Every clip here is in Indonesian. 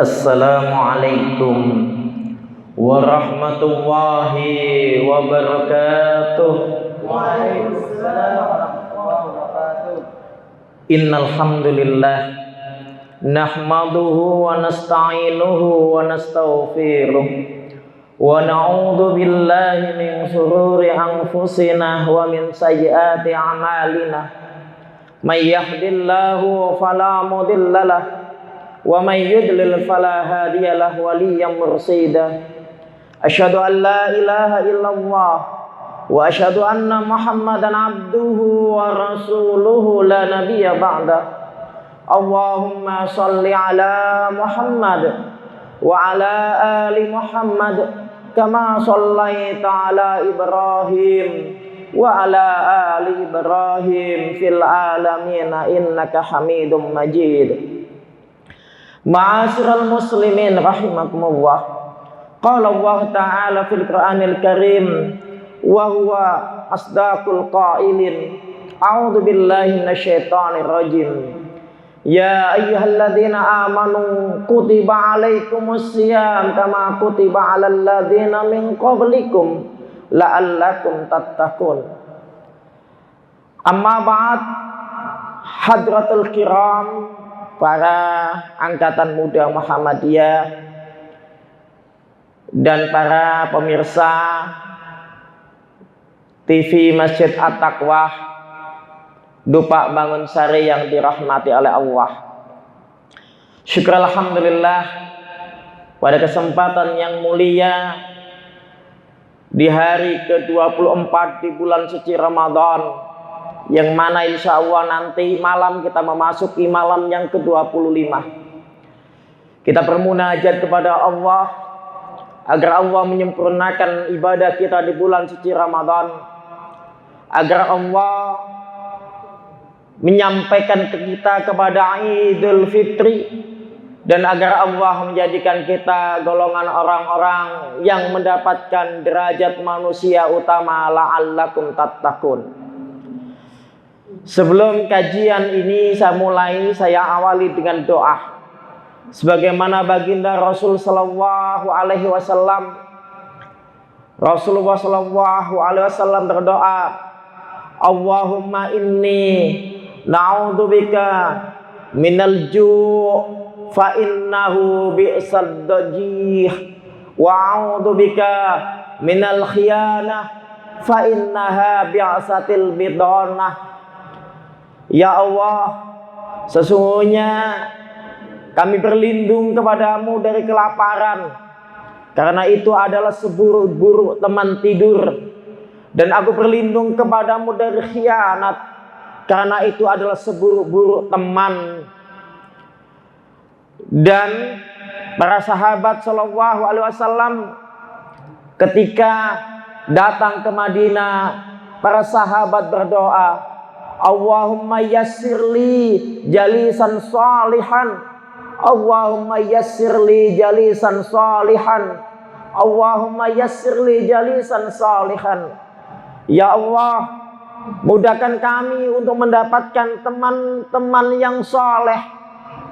Assalamualaikum warahmatullahi wabarakatuh. Waalaikumsalam warahmatullahi wabarakatuh. Innal hamdalillah nahmaduhu wa nasta'inuhu wa nastaghfiruh wa na'udzu billahi min shururi anfusina wa min sayyiati a'malina. May yahdihillahu fala mudilla lahu wa may yudlil fala hadiyalah waliyyam mursyida. Asyhadu an la ilaha illallah wa asyhadu anna Muhammadan abduhu wa rasuluhu la nabiyya ba'da. Allahumma shalli ala Muhammad wa ala ali Muhammad kama shallaita ala Ibrahim wa ala ali Ibrahim fil alamin innaka Hamidum Majid. Ma'asyiral muslimin rahimakumullah. Qala Allah Ta'ala fil Qur'anil Karim wa huwa asdaqul qailin. A'udzu billahi minasyaitonir rajim. Ya ayyuhalladzina amanu kutiba 'alaikumus syiyam kama kutiba 'alal ladzina min qablikum la'allakum tattaqun. Amma ba'd, hadratul kiram, para angkatan muda Muhammadiyah dan para pemirsa TV Masjid At-Taqwa Dupak Bangun Sari yang dirahmati oleh Allah. Syukur alhamdulillah, pada kesempatan yang mulia di hari ke-24 di bulan suci Ramadan, yang mana insya Allah nanti malam kita memasuki malam yang ke-25. Kita bermunajat kepada Allah agar Allah menyempurnakan ibadah kita di bulan suci Ramadan, agar Allah menyampaikan ke kita kepada Idul Fitri, dan agar Allah menjadikan kita golongan orang-orang yang mendapatkan derajat manusia utama, la'allakum tattaqun. Sebelum kajian ini saya awali dengan doa. Sebagaimana baginda Rasul sallallahu alaihi wasallam, Rasulullah sallallahu alaihi wasallam berdoa, Allahumma inni na'udzubika minal ju' fa innahu bi'sad dajih wa a'udzubika minal khiyanah fa innaha bi'satil bidanah. Ya Allah, sesungguhnya kami berlindung kepadamu dari kelaparan, karena itu adalah seburuk-buruk teman tidur. Dan aku berlindung kepadamu dari khianat, karena itu adalah seburuk-buruk teman. Dan para sahabat Shallallahu Alaihi Wasallam ketika datang ke Madinah, para sahabat berdoa, Allahumma yassirli jalisan salihan, Allahumma yassirli jalisan salihan, Allahumma yassirli jalisan salihan. Ya Allah, mudahkan kami untuk mendapatkan teman-teman yang saleh,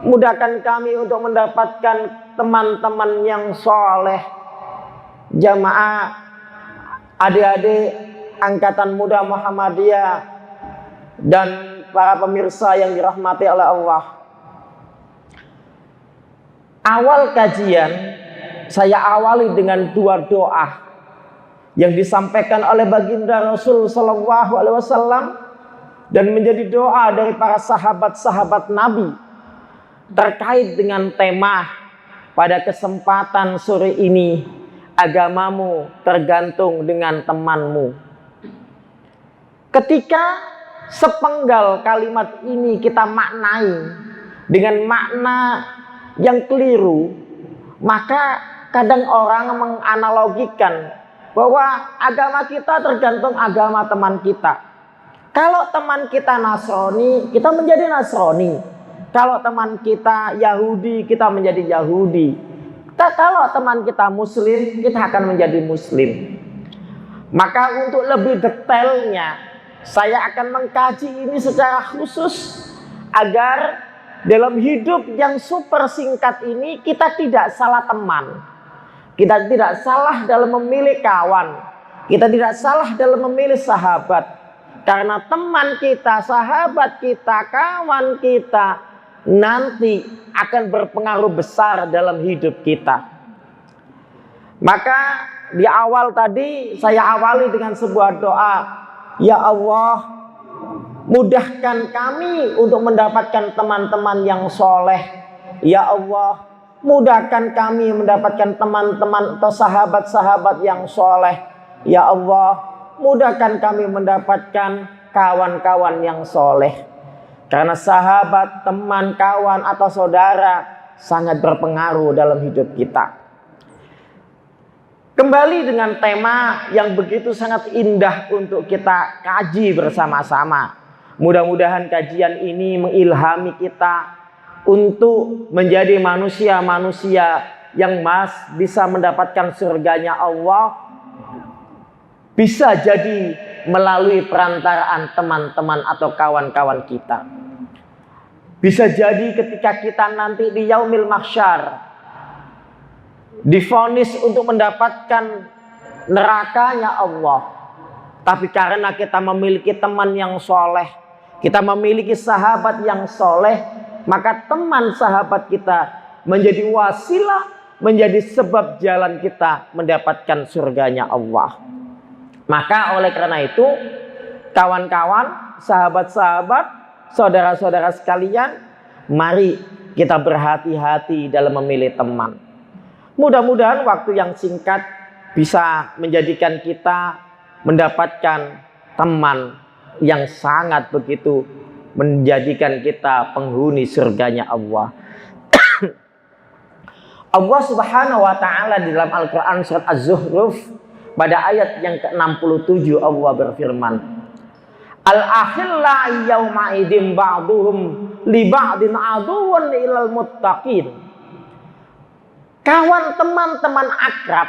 mudahkan kami untuk mendapatkan teman-teman yang saleh. Jamaah, adik-adik angkatan muda Muhammadiyah dan para pemirsa yang dirahmati oleh Allah. Awal kajian saya awali dengan dua doa yang disampaikan oleh baginda Rasul sallallahu alaihi wasallam dan menjadi doa dari para sahabat-sahabat Nabi terkait dengan tema pada kesempatan sore ini, agamamu tergantung dengan temanmu. Ketika sepenggal kalimat ini kita maknai dengan makna yang keliru, maka kadang orang menganalogikan bahwa agama kita tergantung agama teman kita. Kalau teman kita Nasrani, kita menjadi Nasrani. Kalau teman kita Yahudi, kita menjadi Yahudi. Kalau teman kita Muslim, kita akan menjadi Muslim. Maka untuk lebih detailnya, saya akan mengkaji ini secara khusus agar dalam hidup yang super singkat ini kita tidak salah teman. Kita tidak salah dalam memilih kawan. Kita tidak salah dalam memilih sahabat. Karena teman kita, sahabat kita, kawan kita nanti akan berpengaruh besar dalam hidup kita. Maka di awal tadi saya awali dengan sebuah doa. Ya Allah, mudahkan kami untuk mendapatkan teman-teman yang soleh. Ya Allah, mudahkan kami mendapatkan teman-teman atau sahabat-sahabat yang soleh. Ya Allah, mudahkan kami mendapatkan kawan-kawan yang soleh. Karena sahabat, teman, kawan atau saudara sangat berpengaruh dalam hidup kita. Kembali dengan tema yang begitu sangat indah untuk kita kaji bersama-sama. Mudah-mudahan kajian ini mengilhami kita untuk menjadi manusia-manusia yang bisa mendapatkan surganya Allah. Bisa jadi melalui perantaraan teman-teman atau kawan-kawan kita. Bisa jadi ketika kita nanti di yaumil mahsyar divonis untuk mendapatkan nerakanya Allah. Tapi karena kita memiliki teman yang soleh, kita memiliki sahabat yang soleh, maka teman sahabat kita menjadi wasilah, menjadi sebab jalan kita mendapatkan surganya Allah. Maka oleh karena itu, kawan-kawan, sahabat-sahabat, saudara-saudara sekalian, mari kita berhati-hati dalam memilih teman. Mudah-mudahan waktu yang singkat bisa menjadikan kita mendapatkan teman yang sangat begitu menjadikan kita penghuni surganya Allah. Allah Subhanahu wa taala di dalam Al-Qur'an surat Az-Zukhruf pada ayat yang ke-67 Allah berfirman, Al-akhilla yawma idim ba'duhum li ba'din aduwwan ilal muttaqin. Kawan, teman-teman akrab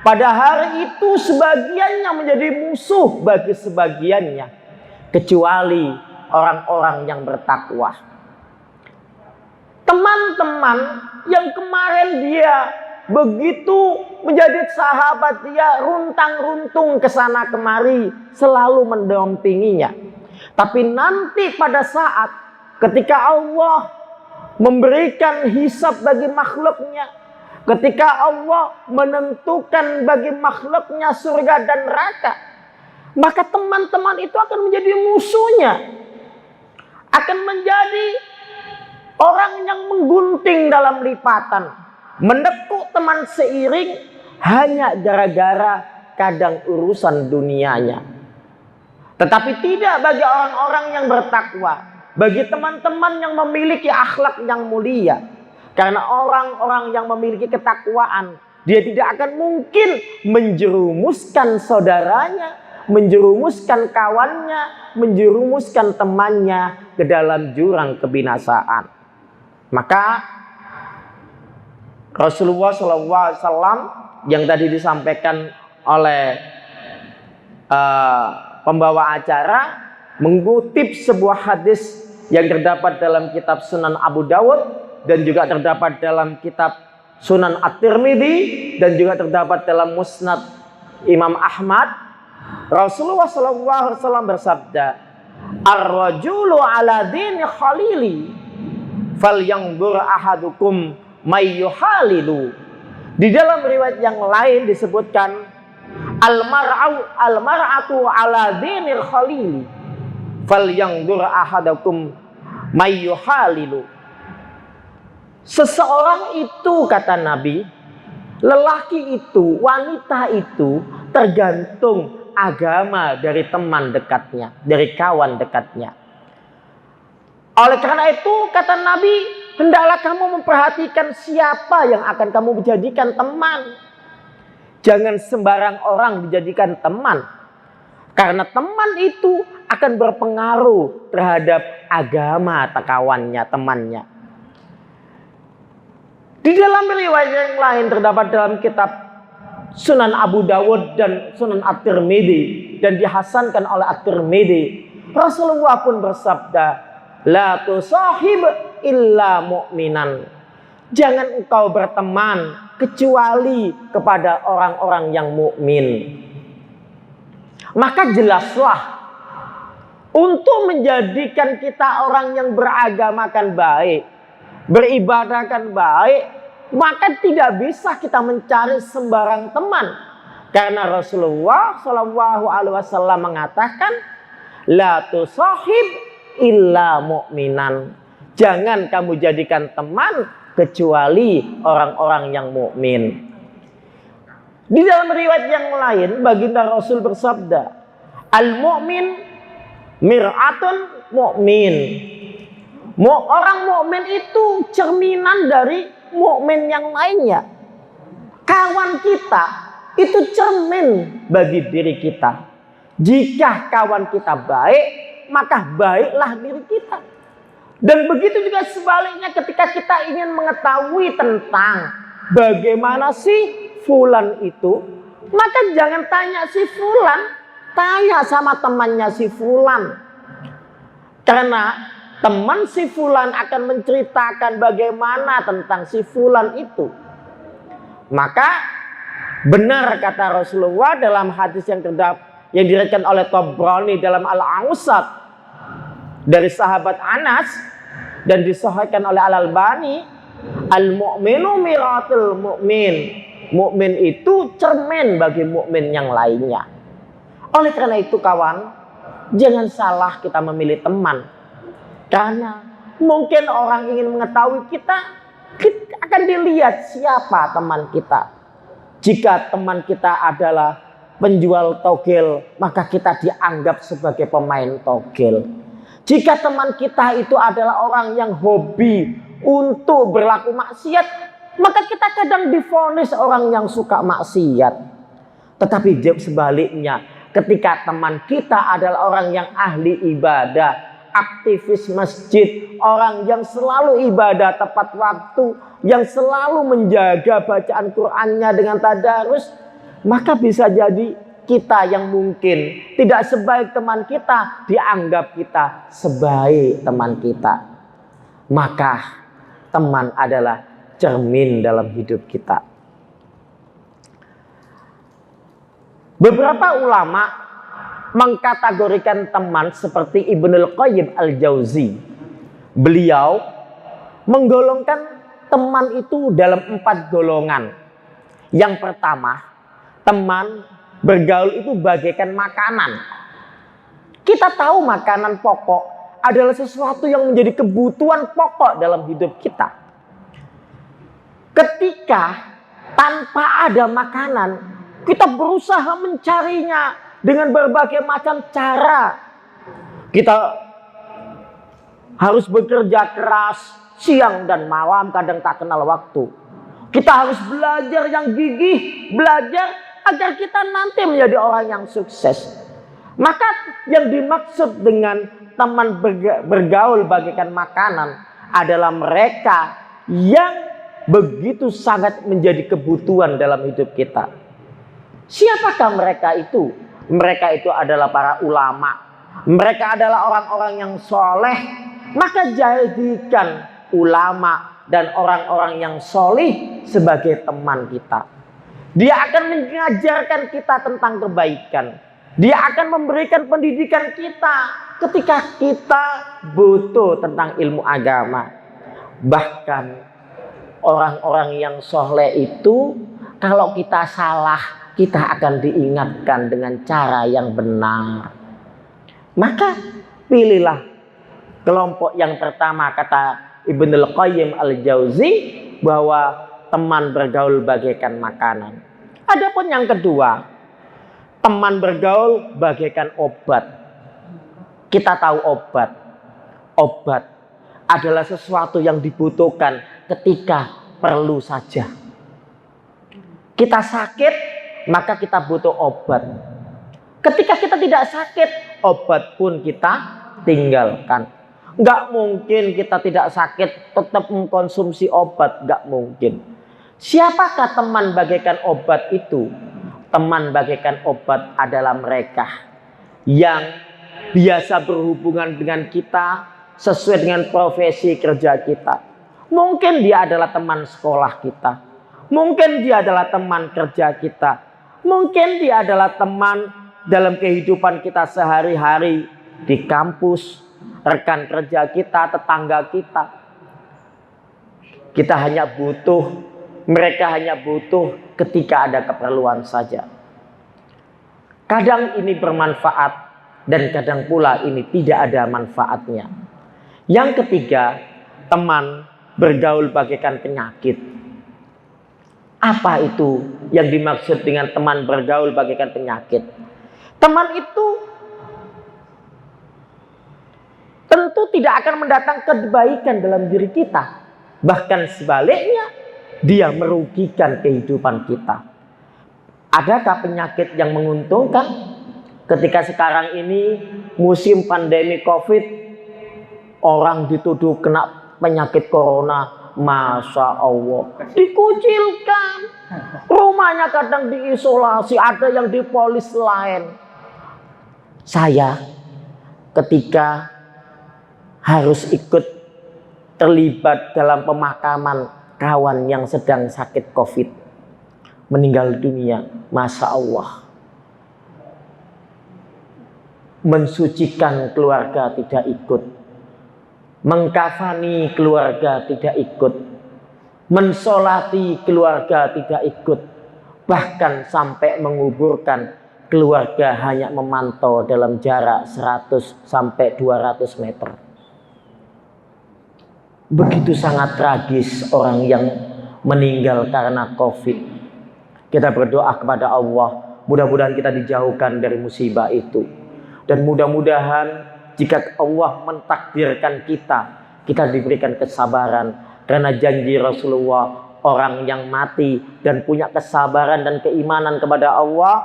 pada hari itu sebagiannya menjadi musuh bagi sebagiannya, kecuali orang-orang yang bertakwa. Teman-teman yang kemarin dia begitu menjadi sahabat, dia runtang-runtung ke sana kemari, selalu mendampinginya. Tapi nanti pada saat ketika Allah memberikan hisab bagi makhluknya, ketika Allah menentukan bagi makhluknya surga dan neraka, maka teman-teman itu akan menjadi musuhnya, akan menjadi orang yang menggunting dalam lipatan, menekuk teman seiring hanya gara-gara kadang urusan dunianya. Tetapi tidak bagi orang-orang yang bertakwa, bagi teman-teman yang memiliki akhlak yang mulia. Karena orang-orang yang memiliki ketakwaan, dia tidak akan mungkin menjerumuskan saudaranya, menjerumuskan kawannya, menjerumuskan temannya ke dalam jurang kebinasaan. Maka Rasulullah SAW yang tadi disampaikan oleh pembawa acara mengutip sebuah hadis yang terdapat dalam kitab Sunan Abu Dawud dan juga terdapat dalam kitab Sunan At-Tirmidzi dan juga terdapat dalam Musnad Imam Ahmad. Rasulullah SAW bersabda, Ar-rajulu ala dini khalili falyanzur ahadukum may yuhalilu. Di dalam riwayat yang lain disebutkan al-mar'atu ala dinil khalili falyanzur ahadukum may yuhalilu. Seseorang itu, kata Nabi, lelaki itu, wanita itu tergantung agama dari teman dekatnya, dari kawan dekatnya. Oleh karena itu, kata Nabi, hendaklah kamu memperhatikan siapa yang akan kamu jadikan teman. Jangan sembarang orang dijadikan teman. Karena teman itu akan berpengaruh terhadap agama kawannya, temannya. Di dalam riwayat yang lain terdapat dalam kitab Sunan Abu Dawud dan Sunan At-Tirmidzi dan dihasankan oleh At-Tirmidzi. Rasulullah pun bersabda, la tusahib illa mu'minan. Jangan engkau berteman kecuali kepada orang-orang yang mukmin. Maka jelaslah, untuk menjadikan kita orang yang beragamakan baik, beribadahkan baik, maka tidak bisa kita mencari sembarang teman. Karena Rasulullah SAW mengatakan, la tusahib illa mu'minan. Jangan kamu jadikan teman kecuali orang-orang yang mukmin. Di dalam riwayat yang lain, baginda Rasul bersabda, al-mu'min mir'atun mu'min. Orang mukmin itu cerminan dari mukmin yang lainnya. Kawan kita itu cermin bagi diri kita. Jika kawan kita baik, maka baiklah diri kita. Dan begitu juga sebaliknya, ketika kita ingin mengetahui tentang bagaimana sih fulan itu, maka jangan tanya si fulan, tanya sama temannya si fulan. Karena teman si fulan akan menceritakan bagaimana tentang si fulan itu. Maka benar kata Rasulullah dalam hadis yang diriwayatkan oleh Tabrani dalam Al-Awsat dari sahabat Anas dan disahihkan oleh Al-Albani, al-mu'minu miratul mu'min. Mukmin itu cermin bagi mukmin yang lainnya. Oleh karena itu kawan, jangan salah kita memilih teman. Karena mungkin orang ingin mengetahui kita akan dilihat siapa teman kita. Jika teman kita adalah penjual togel, maka kita dianggap sebagai pemain togel. Jika teman kita itu adalah orang yang hobi untuk berlaku maksiat, maka kita kadang divonis orang yang suka maksiat. Tetapi sebaliknya, ketika teman kita adalah orang yang ahli ibadah, aktivis masjid, orang yang selalu ibadah tepat waktu, yang selalu menjaga bacaan Qur'annya dengan tadarus, maka bisa jadi kita yang mungkin tidak sebaik teman kita, dianggap kita sebaik teman kita. Maka teman adalah cermin dalam hidup kita. Beberapa ulama mengkategorikan teman seperti Ibnul Qayyim Al-Jauzi. Beliau menggolongkan teman itu dalam 4 golongan. Yang pertama, teman bergaul itu bagaikan makanan. Kita tahu makanan pokok adalah sesuatu yang menjadi kebutuhan pokok dalam hidup kita. Ketika tanpa ada makanan, kita berusaha mencarinya dengan berbagai macam cara. Kita harus bekerja keras siang dan malam, kadang tak kenal waktu. Kita harus belajar yang gigih, belajar agar kita nanti menjadi orang yang sukses. Maka yang dimaksud dengan teman bergaul bagaikan makanan adalah mereka yang begitu sangat menjadi kebutuhan dalam hidup kita. Siapakah mereka itu? Mereka itu adalah para ulama. Mereka adalah orang-orang yang soleh. Maka jadikan ulama dan orang-orang yang soleh sebagai teman kita. Dia akan mengajarkan kita tentang kebaikan. Dia akan memberikan pendidikan kita ketika kita butuh tentang ilmu agama. Bahkan orang-orang yang soleh itu, kalau kita salah, kita akan diingatkan dengan cara yang benar. Maka pilihlah kelompok yang pertama, kata Ibnul Qayyim Al-Jauzi, bahwa teman bergaul bagaikan makanan. Adapun yang kedua, teman bergaul bagaikan obat. Kita tahu obat. Obat adalah sesuatu yang dibutuhkan ketika perlu saja. Kita sakit, maka kita butuh obat. Ketika kita tidak sakit, obat pun kita tinggalkan. Nggak mungkin kita tidak sakit tetap mengkonsumsi obat, nggak mungkin. Siapakah teman bagaikan obat itu? Teman bagaikan obat adalah mereka yang biasa berhubungan dengan kita sesuai dengan profesi kerja kita. Mungkin dia adalah teman sekolah kita, mungkin dia adalah teman kerja kita, mungkin dia adalah teman dalam kehidupan kita sehari-hari di kampus, rekan kerja kita, tetangga kita. Kita hanya butuh, mereka hanya butuh ketika ada keperluan saja. Kadang ini bermanfaat dan kadang pula ini tidak ada manfaatnya. Yang ketiga, teman bergaul bagaikan penyakit. Apa itu yang dimaksud dengan teman bergaul bagaikan penyakit? Teman itu tentu tidak akan mendatangkan kebaikan dalam diri kita. Bahkan sebaliknya, dia merugikan kehidupan kita. Adakah penyakit yang menguntungkan? Ketika sekarang ini musim pandemi COVID, orang dituduh kena penyakit corona, Masya Allah, dikucilkan. Rumahnya kadang diisolasi, ada yang dipolis lain. Saya ketika harus ikut terlibat dalam pemakaman kawan yang sedang sakit COVID, meninggal dunia, Masya Allah, mensucikan keluarga tidak ikut, mengkafani keluarga tidak ikut, mensolati keluarga tidak ikut, bahkan sampai menguburkan keluarga hanya memantau dalam jarak 100 sampai 200 meter. Begitu sangat tragis orang yang meninggal karena COVID. Kita berdoa kepada Allah, mudah-mudahan kita dijauhkan dari musibah itu. Dan mudah-mudahan jika Allah mentakdirkan kita diberikan kesabaran. Karena janji Rasulullah, orang yang mati dan punya kesabaran dan keimanan kepada Allah,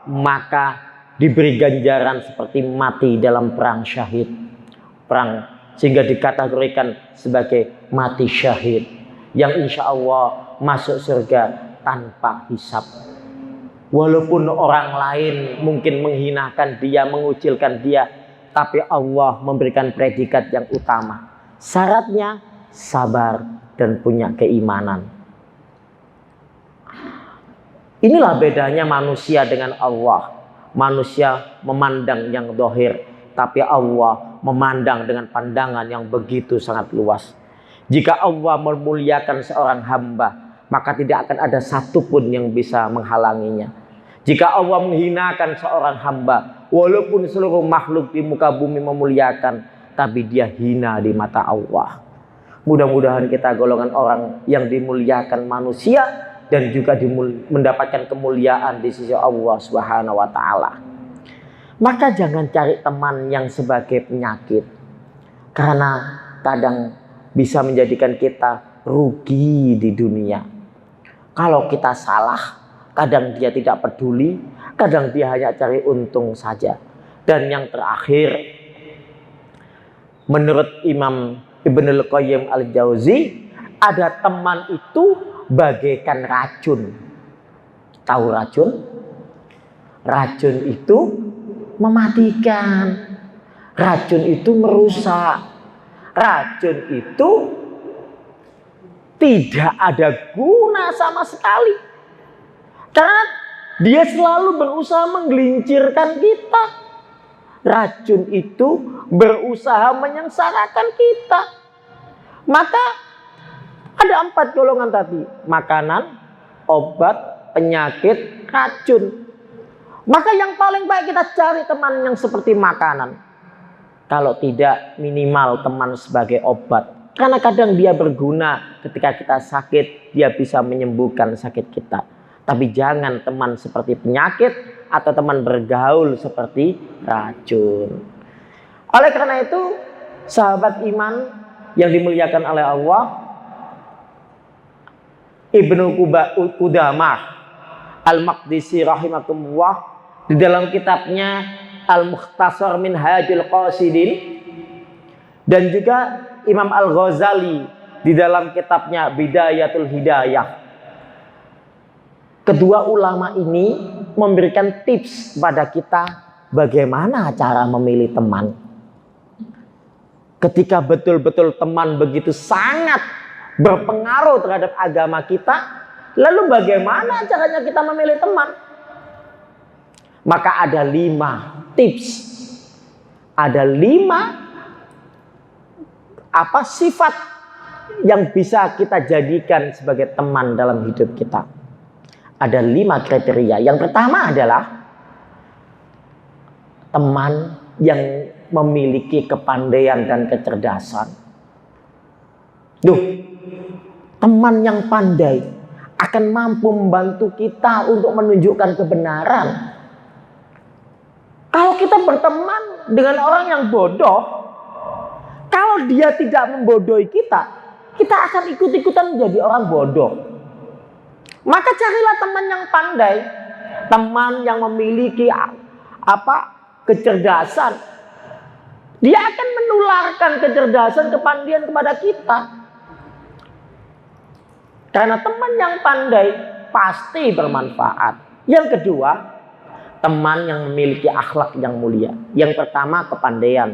maka diberi ganjaran seperti mati dalam perang syahid. Sehingga dikategorikan sebagai mati syahid, yang insya Allah masuk surga tanpa hisab. Walaupun orang lain mungkin menghinakan dia, mengucilkan dia, tapi Allah memberikan predikat yang utama. Syaratnya sabar dan punya keimanan. Inilah bedanya manusia dengan Allah. Manusia memandang yang zahir, tapi Allah memandang dengan pandangan yang begitu sangat luas. Jika Allah memuliakan seorang hamba, maka tidak akan ada satupun yang bisa menghalanginya. Jika Allah menghinakan seorang hamba, walaupun seluruh makhluk di muka bumi memuliakan, tapi dia hina di mata Allah. Mudah-mudahan kita golongan orang yang dimuliakan manusia dan juga mendapatkan kemuliaan di sisi Allah Subhanahu wa Ta'ala. Maka jangan cari teman yang sebagai penyakit, karena kadang bisa menjadikan kita rugi di dunia. Kalau kita salah, kadang dia tidak peduli, kadang dia hanya cari untung saja. Dan yang terakhir, menurut Imam Ibnul Qayyim Al-Jauzi, ada teman itu bagaikan racun. Tahu racun? Racun itu mematikan, racun itu merusak, racun itu tidak ada guna sama sekali, karena dia selalu berusaha menggelincirkan kita. Racun itu berusaha menyengsarakan kita. Maka ada 4 golongan tadi: makanan, obat, penyakit, racun. Maka yang paling baik kita cari teman yang seperti makanan. Kalau tidak, minimal teman sebagai obat. Karena kadang dia berguna ketika kita sakit, dia bisa menyembuhkan sakit kita. Tapi jangan teman seperti penyakit atau teman bergaul seperti racun. Oleh karena itu, sahabat iman yang dimuliakan oleh Allah, Ibnu Qudamah Al-Maqdisi rahimahullah, di dalam kitabnya Al-Mukhtasar Minhajul Qasidin, dan juga Imam Al-Ghazali di dalam kitabnya Bidayatul Hidayah, kedua ulama ini memberikan tips kepada kita bagaimana cara memilih teman. Ketika betul-betul teman begitu sangat berpengaruh terhadap agama kita, lalu bagaimana caranya kita memilih teman? Maka ada 5 tips. Ada 5 sifat yang bisa kita jadikan sebagai teman dalam hidup kita. Ada 5 kriteria. Yang pertama adalah teman yang memiliki kepandaian dan kecerdasan. Teman yang pandai akan mampu membantu kita untuk menunjukkan kebenaran. Kalau kita berteman dengan orang yang bodoh, kalau dia tidak membodohi kita, kita akan ikut-ikutan menjadi orang bodoh. Maka carilah teman yang pandai, teman yang memiliki kecerdasan. Dia akan menularkan kecerdasan, kepandaian kepada kita. Karena teman yang pandai pasti bermanfaat. Yang kedua, teman yang memiliki akhlak yang mulia. Yang pertama kepandaian.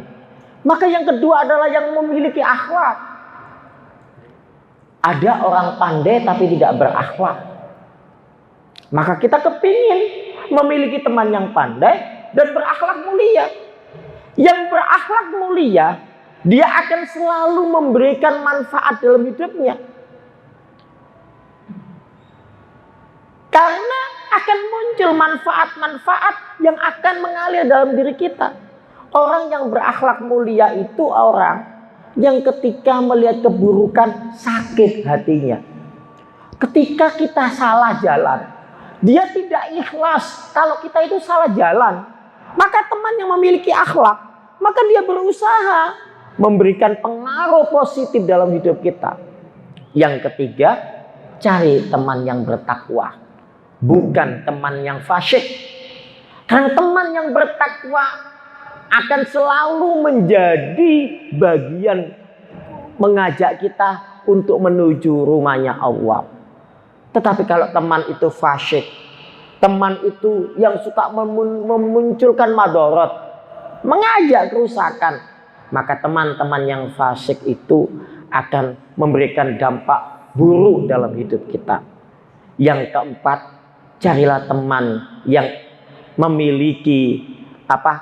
Maka yang kedua adalah yang memiliki akhlak. Ada orang pandai tapi tidak berakhlak. Maka kita kepingin memiliki teman yang pandai dan berakhlak mulia. Yang berakhlak mulia, dia akan selalu memberikan manfaat dalam hidupnya. Karena akan muncul manfaat-manfaat yang akan mengalir dalam diri kita. Orang yang berakhlak mulia itu orang yang ketika melihat keburukan sakit hatinya. Ketika kita salah jalan, dia tidak ikhlas kalau kita itu salah jalan. Maka teman yang memiliki akhlak, maka dia berusaha memberikan pengaruh positif dalam hidup kita. Yang ketiga, cari teman yang bertakwa, bukan teman yang fasyik. Karena teman yang bertakwa akan selalu menjadi bagian mengajak kita untuk menuju rumahnya Allah. Tetapi kalau teman itu fasyik, teman itu yang suka memunculkan madorot, mengajak kerusakan, maka teman-teman yang fasik itu akan memberikan dampak buruk dalam hidup kita. Yang keempat, carilah teman yang memiliki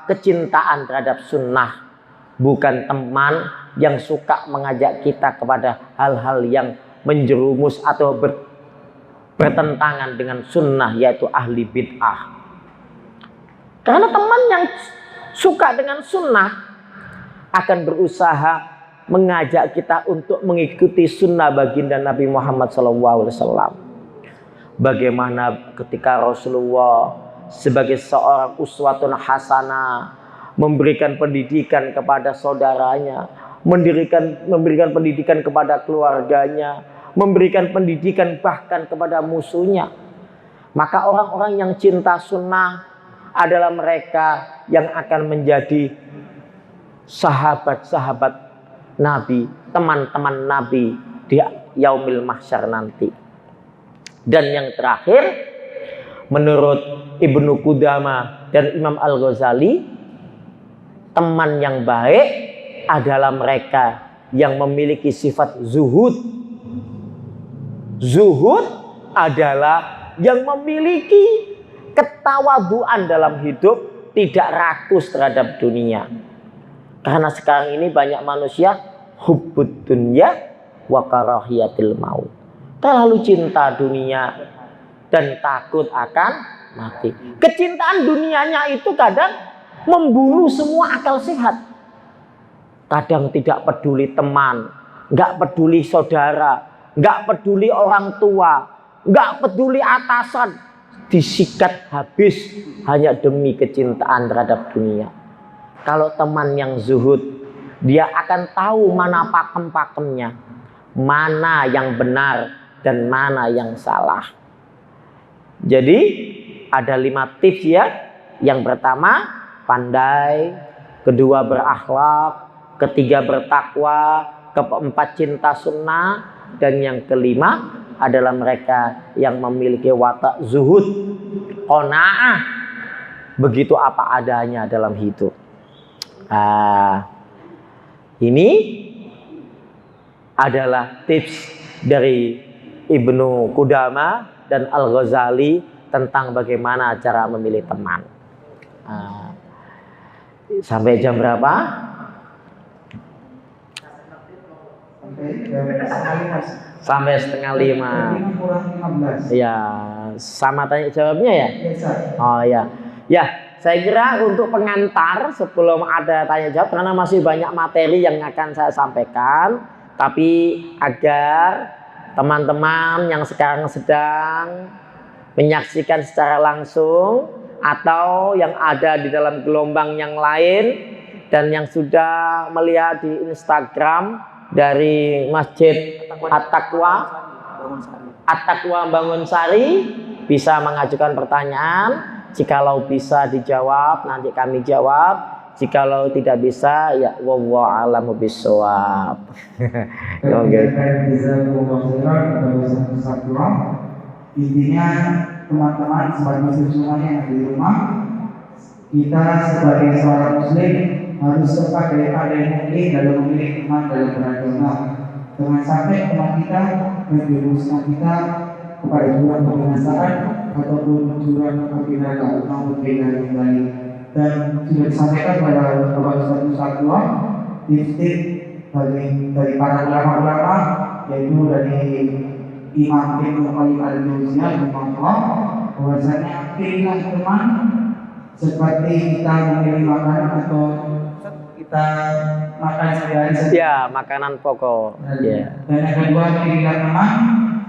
kecintaan terhadap sunnah, bukan teman yang suka mengajak kita kepada hal-hal yang menjerumus atau bertentangan dengan sunnah, yaitu ahli bid'ah. Karena teman yang suka dengan sunnah akan berusaha mengajak kita untuk mengikuti sunnah baginda Nabi Muhammad SAW. Bagaimana ketika Rasulullah sebagai seorang uswatun hasanah memberikan pendidikan kepada saudaranya, memberikan pendidikan kepada keluarganya, memberikan pendidikan bahkan kepada musuhnya. Maka orang-orang yang cinta sunnah adalah mereka yang akan menjadi sahabat-sahabat Nabi, teman-teman Nabi di yaumil mahsyar nanti. Dan yang terakhir, menurut Ibnu Qudamah dan Imam Al-Ghazali, teman yang baik adalah mereka yang memiliki sifat zuhud. Zuhud adalah yang memiliki ketawaduan dalam hidup, tidak rakus terhadap dunia. Karena sekarang ini banyak manusia hubbud dunya wa karahiyatil maut. Terlalu cinta dunia dan takut akan mati. Kecintaan dunianya itu kadang membunuh semua akal sehat. Kadang tidak peduli teman, nggak peduli saudara, nggak peduli orang tua, nggak peduli atasan, disikat habis hanya demi kecintaan terhadap dunia. Kalau teman yang zuhud, dia akan tahu mana pakem-pakemnya, mana yang benar dan mana yang salah. Jadi ada 5 tips ya. Yang pertama pandai, kedua berakhlak, ketiga bertakwa, keempat cinta sunnah, dan yang kelima adalah mereka yang memiliki watak zuhud, qanaah, begitu apa adanya dalam hidup. Ini adalah tips dari Ibnu Qudamah dan Al-Ghazali tentang bagaimana cara memilih teman. Sampai jam berapa? Sampai setengah 5. Ya, sama tanya jawabnya ya? Oh ya. Ya, saya kira untuk pengantar sebelum ada tanya jawab, karena masih banyak materi yang akan saya sampaikan, tapi agar teman-teman yang sekarang sedang menyaksikan secara langsung atau yang ada di dalam gelombang yang lain dan yang sudah melihat di Instagram dari Masjid At-Taqwa Bangunsari bisa mengajukan pertanyaan. Jikalau bisa dijawab, nanti kami jawab. Jikalau tidak bisa, ya wallahu a'lamu bishawab. Intinya teman-teman sebagai muslim semuanya yang di rumah, kita sebagai seorang muslim harus cepat daripada yang mungkin dalam memilih teman dalam beragama. Jangan sampai teman kita menjerumuskan kita kepada jurang kebinasaan ataupun jurang kebinasaan atau kebinasaan dari. Dan sudah disampaikan pada Bapak Ustaz Musabdua tips-tips dari para ulama-ulama, yaitu dari Imam Ibnu Qayyim al-Jauziyah bahwasanya pilihlah teman seperti kita memilih makanan atau kita makan sehari-hari. Ya, makanan pokok. Ya. Dan yang kedua, pilihlah teman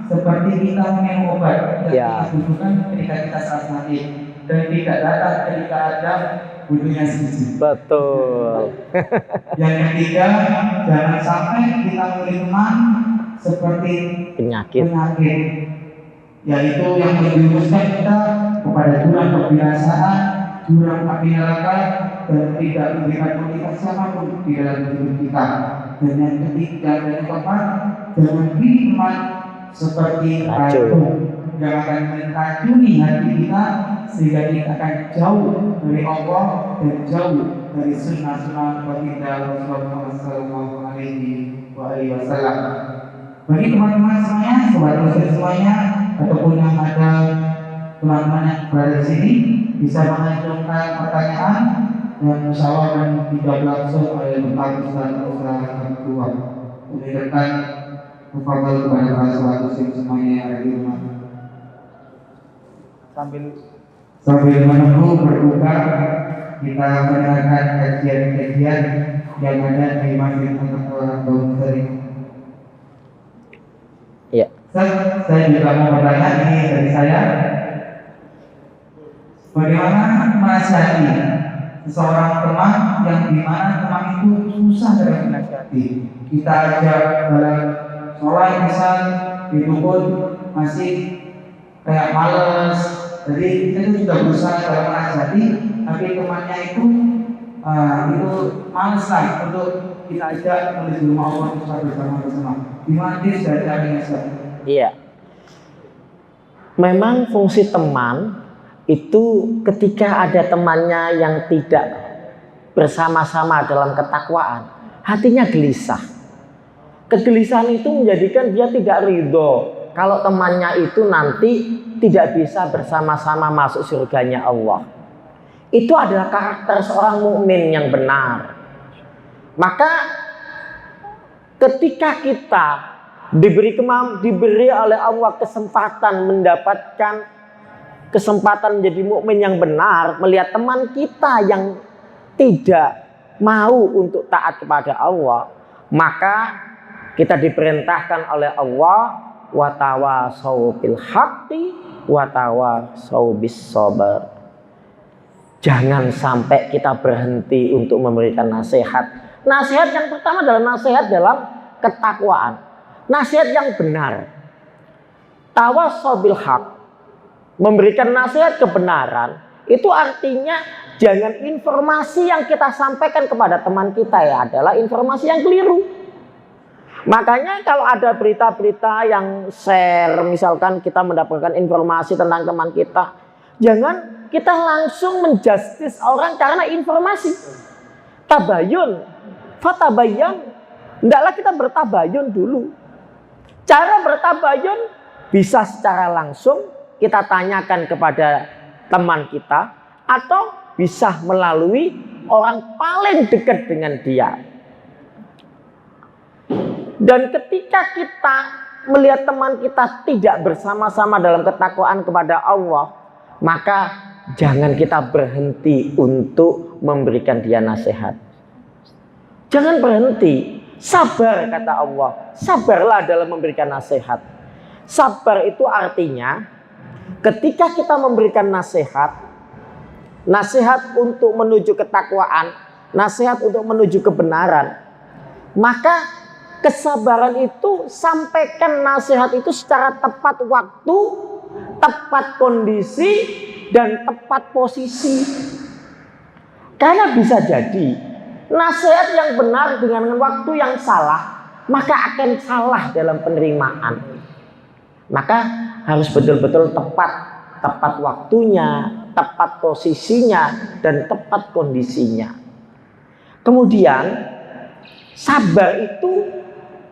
seperti kita minum obat. Ya. Kita butuhkan ketika kita sakit dan tidak datang ketika ada butuhnya sedikit. Betul. Yang ketiga, jangan sampai kita memilih teman seperti penyakit, yaitu yang menjerumuskan kita kepada jurang kebinasaan, jurang api neraka, dan tidak memberikan motivasi apapun di dalam hidup kita. Dan yang ketiga dan yang keempat, jangan pilih teman seperti racun yang akan meracuni hati kita sehingga kita akan jauh dari Allah dan jauh dari sunnah-sunnah baginda Rasulullah SAW. Bagi teman-teman semuanya, sobat muslim semuanya, ataupun yang ada teman-teman yang berada di sini, bisa mengajukan pertanyaan dan musyawarah dan dijawab langsung oleh Bapak Ustaz Ketua. Memberikan kepada para sobat muslim semuanya yang ada di rumah. Sambil menunggu berbuka, kita mendengarkan kajian-kajian yang ada di Masjid At-Taqwa Bangunsari. Ya. Saya juga mau bertanya ini dari saya. Bagaimana menasihati seseorang teman yang dimana teman itu susah dalam menasihati? Kita ajak dalam sholat misal, itu pun masih kayak males. Jadi kita itu sudah berusaha dalam menasihati, tapi temannya itu males lah untuk kita ajak menuju rumah Allah bersama-sama. Gimana dia sudah caranya? Iya. Memang fungsi teman itu ketika ada temannya yang tidak bersama-sama dalam ketakwaan, hatinya gelisah. Kegelisahan itu menjadikan dia tidak ridho kalau temannya itu nanti tidak bisa bersama-sama masuk surganya Allah. Itu adalah karakter seorang mukmin yang benar. Maka ketika kita diberi oleh Allah kesempatan mendapatkan kesempatan menjadi mukmin yang benar, melihat teman kita yang tidak mau untuk taat kepada Allah, maka kita diperintahkan oleh Allah wa tawasau bil haqqi wa tawasau bis sabr. Jangan sampai kita berhenti untuk memberikan nasihat. Nasihat yang pertama adalah nasihat dalam ketakwaan. Nasihat yang benar. Tawasau bil haqq, memberikan nasihat kebenaran, itu artinya jangan informasi yang kita sampaikan kepada teman kita ya adalah informasi yang keliru. Makanya kalau ada berita-berita yang share, misalkan kita mendapatkan informasi tentang teman kita, jangan kita langsung menjustis orang karena informasi. Tabayun, fatabayyan. Hendaklah kita bertabayun dulu. Cara bertabayun bisa secara langsung kita tanyakan kepada teman kita, atau bisa melalui orang paling dekat dengan dia. Dan ketika kita melihat teman kita tidak bersama-sama dalam ketakwaan kepada Allah, maka jangan kita berhenti untuk memberikan dia nasihat. Jangan berhenti. Sabar, kata Allah. Sabarlah dalam memberikan nasihat. Sabar itu artinya ketika kita memberikan nasihat, nasihat untuk menuju ketakwaan, nasihat untuk menuju kebenaran, maka kesabaran itu sampaikan nasihat itu secara tepat waktu, tepat kondisi, dan tepat posisi. Karena bisa jadi nasihat yang benar dengan waktu yang salah, maka akan salah dalam penerimaan. Maka harus betul-betul tepat waktunya, tepat posisinya, dan tepat kondisinya. Kemudian sabar itu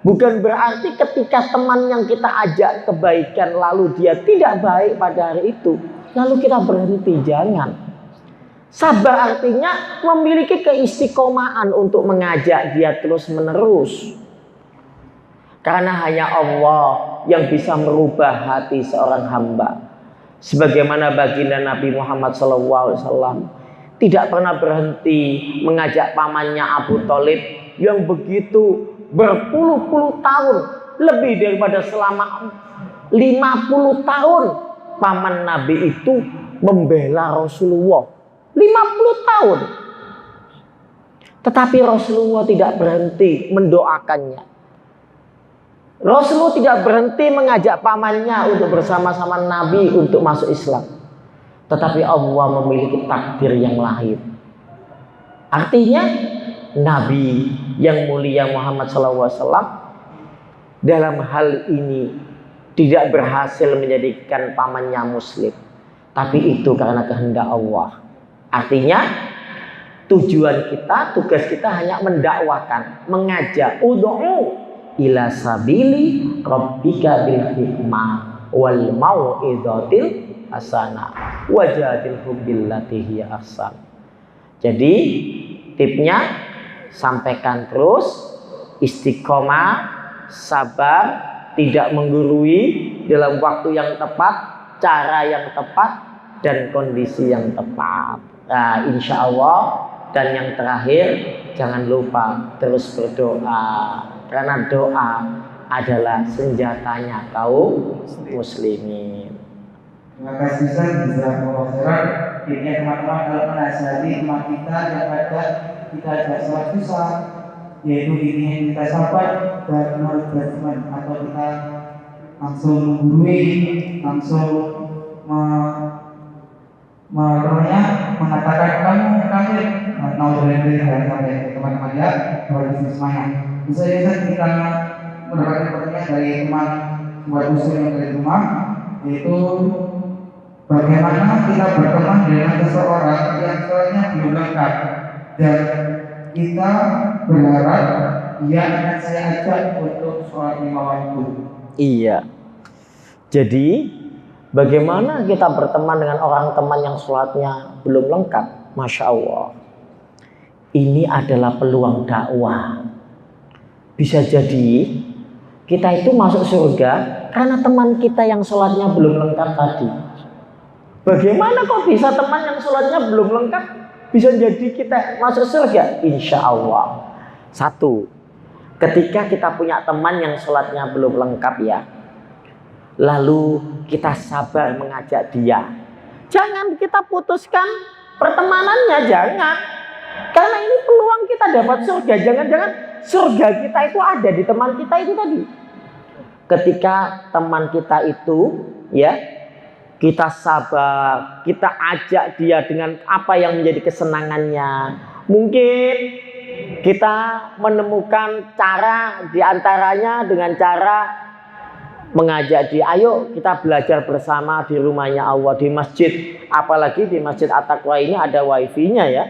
bukan berarti ketika teman yang kita ajak kebaikan lalu dia tidak baik pada hari itu, lalu kita berhenti. Jangan. Sabar artinya memiliki keistiqomahan untuk mengajak dia terus menerus. Karena hanya Allah yang bisa merubah hati seorang hamba. Sebagaimana baginda Nabi Muhammad SAW tidak pernah berhenti mengajak pamannya Abu Thalib yang begitu berpuluh-puluh tahun, lebih daripada selama 50 tahun paman Nabi itu membela Rasulullah. 50 tahun. Tetapi Rasulullah tidak berhenti mendoakannya. Rasulullah tidak berhenti mengajak pamannya untuk bersama-sama Nabi untuk masuk Islam. Tetapi Allah memiliki takdir yang lain. Artinya Nabi yang mulia Muhammad SAW dalam hal ini tidak berhasil menjadikan pamannya muslim. Tapi itu karena kehendak Allah. Artinya tujuan kita, tugas kita hanya mendakwakan, mengajak, ud'u ila sabili rabbika bil hikmah wal mau'izatil hasanah wajadilhum billati hiya ahsan. Jadi tipnya sampaikan terus, istiqomah, sabar, tidak menggurui dalam waktu yang tepat, cara yang tepat, dan kondisi yang tepat. Nah, insya Allah. Dan yang terakhir, jangan lupa terus berdoa, karena doa adalah senjatanya kaum muslimin. Terima kasih Ustaz, jazakallahu khairan. Ini teman-teman kalau menasihati teman kita yang ada kita ada sholat susah, yaitu ini yang kita sabar dan menurut judgment, atau kita langsung menggurui, langsung mengatakan kamu kafir. Naudzubillah sampai teman-teman ya, harus semuanya. Bisa kita mendapatkan pertanyaan dari teman buat muslim yang dari rumah, yaitu bagaimana kita berteman dengan seseorang yang soalnya belum lengkap dan kita berharap dia akan saya ajak untuk sholat 5 waktu. Iya. Jadi bagaimana kita berteman dengan orang teman yang sholatnya belum lengkap? Masya Allah. Ini adalah peluang dakwah. Bisa jadi kita itu masuk surga karena teman kita yang sholatnya belum lengkap tadi. Bagaimana kok bisa teman yang sholatnya belum lengkap bisa jadi kita masuk surga? Insya Allah. Satu, ketika kita punya teman yang sholatnya belum lengkap ya, lalu kita sabar mengajak dia. Jangan kita putuskan pertemanannya, jangan. Karena ini peluang kita dapat surga. Jangan-jangan surga kita itu ada di teman kita itu tadi. Ketika teman kita itu ya, kita sabar, kita ajak dia dengan apa yang menjadi kesenangannya. Mungkin kita menemukan cara diantaranya dengan cara mengajak dia, ayo kita belajar bersama di rumahnya Allah, di masjid. Apalagi di Masjid At-Taqwa ini ada wifi-nya ya.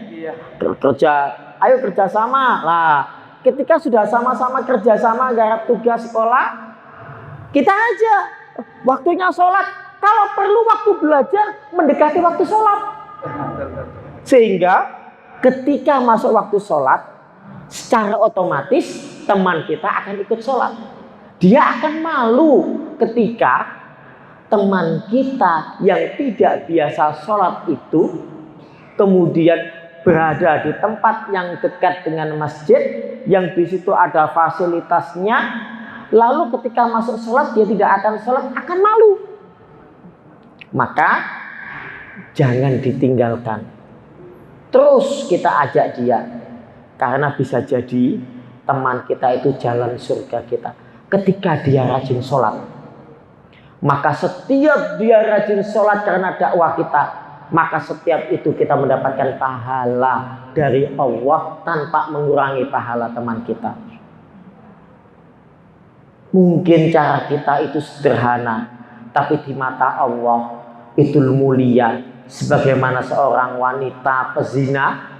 Ayo kerjasama lah. Ketika sudah sama-sama kerjasama garap tugas sekolah, kita aja waktunya sholat. Kalau perlu waktu belajar mendekati waktu sholat. Sehingga ketika masuk waktu sholat, secara otomatis teman kita akan ikut sholat. Dia akan malu ketika teman kita yang tidak biasa sholat itu kemudian berada di tempat yang dekat dengan masjid, yang di situ ada fasilitasnya, lalu ketika masuk sholat dia tidak akan sholat, akan malu. Maka jangan ditinggalkan, terus kita ajak dia, karena bisa jadi teman kita itu jalan surga kita. Ketika dia rajin sholat, maka setiap dia rajin sholat karena dakwah kita, maka setiap itu kita mendapatkan pahala dari Allah tanpa mengurangi pahala teman kita. Mungkin cara kita itu sederhana, tapi di mata Allah itu mulia. Sebagaimana seorang wanita pezina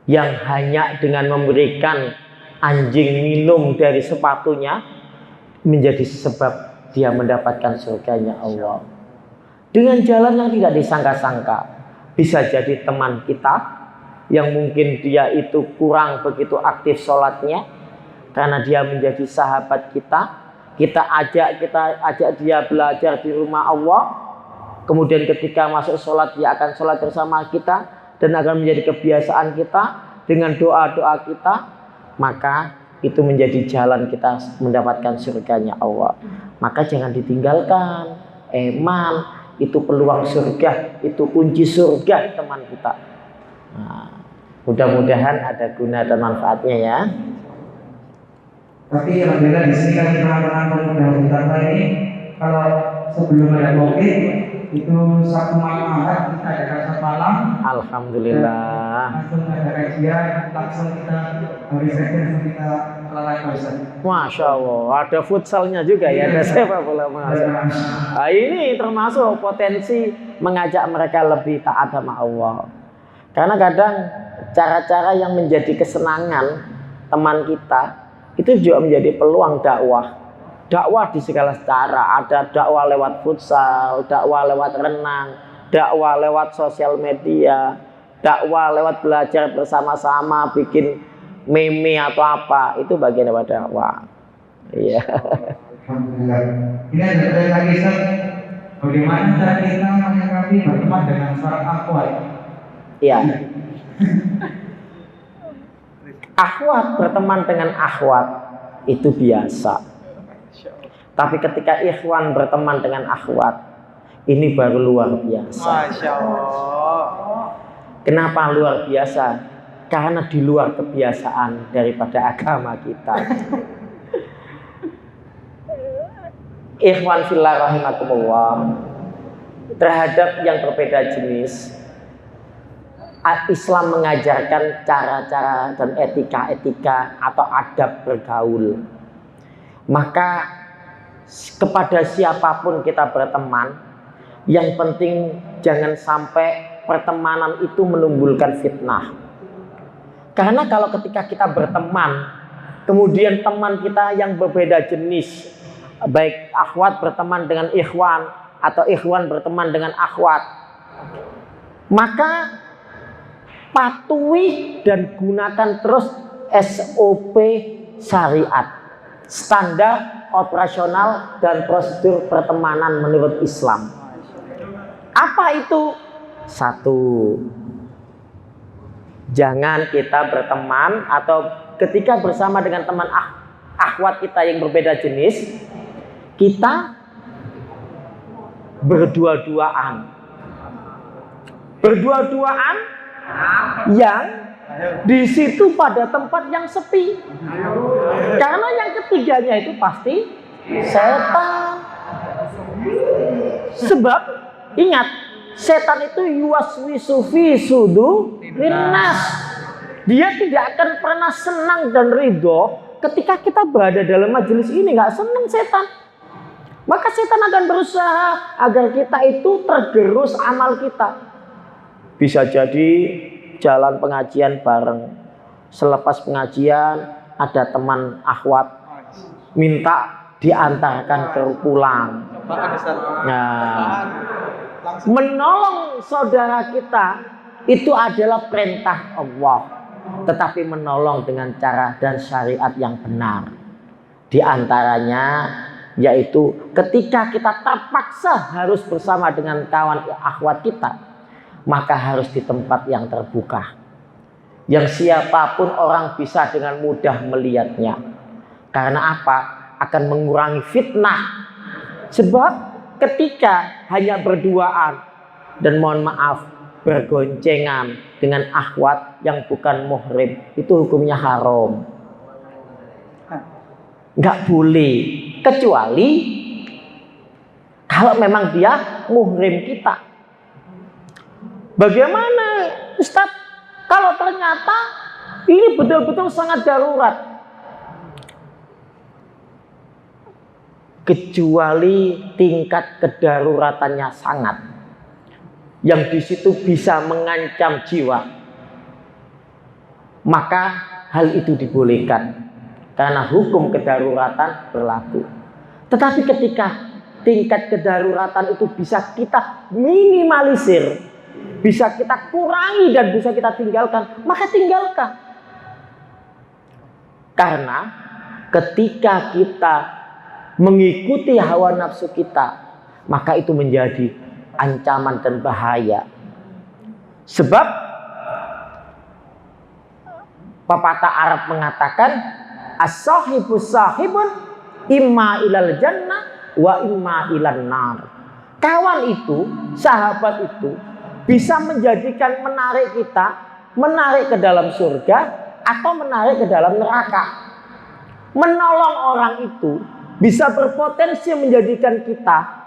yang hanya dengan memberikan anjing minum dari sepatunya menjadi sebab dia mendapatkan surganya Allah. Dengan jalan yang tidak disangka-sangka. Bisa jadi teman kita yang mungkin dia itu kurang begitu aktif sholatnya, karena dia menjadi sahabat kita. Kita ajak dia belajar di rumah Allah. Kemudian ketika masuk sholat dia akan sholat bersama kita dan akan menjadi kebiasaan kita dengan doa-doa kita. Maka itu menjadi jalan kita mendapatkan surganya Allah. Maka jangan ditinggalkan. Eman, itu peluang surga, itu kunci surga teman kita. Nah, mudah-mudahan ada guna dan manfaatnya ya. Tapi alhamdulillah di sini kan teman-teman pemuda kita ini, kalau sebelum ada COVID itu Sabtu malam Ahad kita ada kajian malam. Alhamdulillah. Langsung ada kajian, langsung kita habis kajian kita lalai Ustaz. Masya Allah, ada futsalnya juga ya, ada sepak bola mas. Nah, ini termasuk potensi mengajak mereka lebih taat sama Allah. Karena kadang cara-cara yang menjadi kesenangan teman kita itu juga menjadi peluang dakwah. Dakwah di segala cara, ada dakwah lewat futsal, dakwah lewat renang, dakwah lewat sosial media, dakwah lewat belajar bersama-sama, bikin meme atau apa, itu bagian dari dakwah. Iya. Alhamdulillah. Ini ada lagi Ustaz. Bagaimana cara kita menyikapi berteman dengan seorang akhwat? Iya. Akhwat, berteman dengan akhwat itu biasa. Tapi ketika ikhwan berteman dengan akhwat, ini baru luar biasa. Masya Allah. Kenapa luar biasa? Karena di luar kebiasaan daripada agama kita. Ikhwan fillah rahimakumullah, terhadap yang berbeda jenis, Islam mengajarkan cara-cara dan etika-etika atau adab bergaul. Maka kepada siapapun kita berteman, yang penting jangan sampai pertemanan itu menimbulkan fitnah. Karena kalau ketika kita berteman, kemudian teman kita yang berbeda jenis, baik akhwat berteman dengan ikhwan atau ikhwan berteman dengan akhwat, maka patuhi dan gunakan terus SOP syariat, standar operasional dan prosedur pertemanan menurut Islam. Apa itu? Satu, jangan kita berteman atau ketika bersama dengan teman akhwat kita yang berbeda jenis, kita berdua-duaan. Berdua-duaan yang di situ pada tempat yang sepi. Karena yang ketiganya itu pasti setan. Sebab ingat, setan itu yuwaswisu fi sudurinnas. Dia tidak akan pernah senang dan ridho ketika kita berada dalam majelis ini. Nggak senang setan. Maka setan akan berusaha agar kita itu tergerus amal kita. Bisa jadi jalan pengajian bareng. Selepas pengajian ada teman akhwat minta diantarkan ke pulang. Nah, menolong saudara kita itu adalah perintah Allah, tetapi menolong dengan cara dan syariat yang benar. Di antaranya yaitu ketika kita terpaksa harus bersama dengan kawan akhwat kita, maka harus di tempat yang terbuka, yang siapapun orang bisa dengan mudah melihatnya. Karena apa? Akan mengurangi fitnah. Sebab ketika hanya berduaan dan mohon maaf bergoncengan dengan akhwat yang bukan muhrim, itu hukumnya haram. Nggak boleh, kecuali kalau memang dia muhrim kita. Bagaimana Ustaz kalau ternyata ini betul-betul sangat darurat? Kecuali tingkat kedaruratannya sangat, yang di situ bisa mengancam jiwa, maka hal itu dibolehkan karena hukum kedaruratan berlaku. Tetapi ketika tingkat kedaruratan itu bisa kita minimalisir, bisa kita kurangi dan bisa kita tinggalkan, maka tinggalkan. Karena ketika kita mengikuti hawa nafsu kita, maka itu menjadi ancaman dan bahaya. Sebab pepatah Arab mengatakan, as-sahibu sahibun imma ilal jannah wa imma ilan nar. Kawan itu, sahabat itu bisa menjadikan menarik kita, menarik ke dalam surga atau menarik ke dalam neraka. Menolong orang itu bisa berpotensi menjadikan kita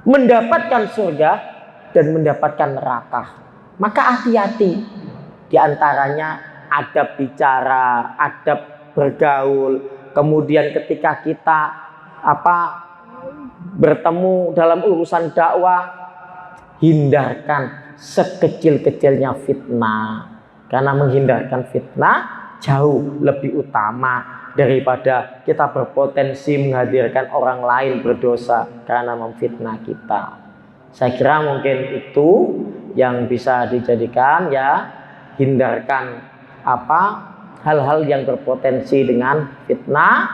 mendapatkan surga dan mendapatkan neraka. Maka hati-hati. Di antaranya adab bicara, adab bergaul. Kemudian ketika kita bertemu dalam urusan dakwah, hindarkan sekecil-kecilnya fitnah. Karena menghindarkan fitnah jauh lebih utama daripada kita berpotensi menghadirkan orang lain berdosa karena memfitnah kita. Saya kira mungkin itu yang bisa dijadikan, ya, hindarkan hal-hal yang berpotensi dengan fitnah,